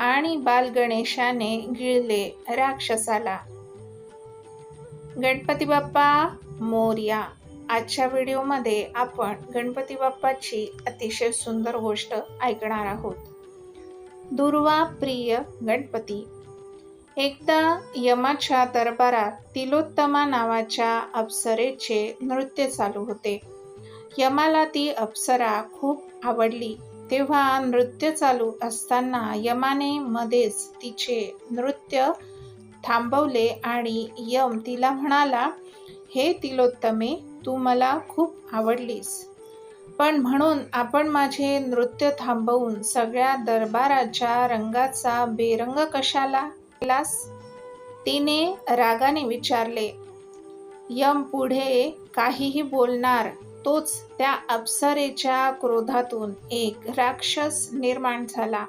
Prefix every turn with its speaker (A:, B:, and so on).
A: आणि बालगणेशाने गिळले राक्षसाला. गणपती बाप्पा मोरया. आजच्या व्हिडिओमध्ये आपण गणपती बाप्पाची अतिशय सुंदर गोष्ट ऐकणार आहोत. दुर्वा प्रिय गणपती. एकदा यमाच्या दरबारात तिलोत्तमा नावाच्या अप्सरेचे नृत्य चालू होते. यमाला ती अप्सरा खूप आवडली. तेव्हा नृत्य चालू असताना यमाने मध्येच तिचे नृत्य थांबवले आणि यम तिला म्हणाला, हे तिलोत्तमे, तू मला खूप आवडलीस, पण म्हणून आपण माझे नृत्य थांबवून सगळ्या दरबाराच्या रंगाचा बेरंग कशाला केलास? तिने रागाने विचारले. यम पुढे काहीही बोलणार तोच त्या अप्सरेच्या क्रोधातून एक राक्षस निर्माण झाला.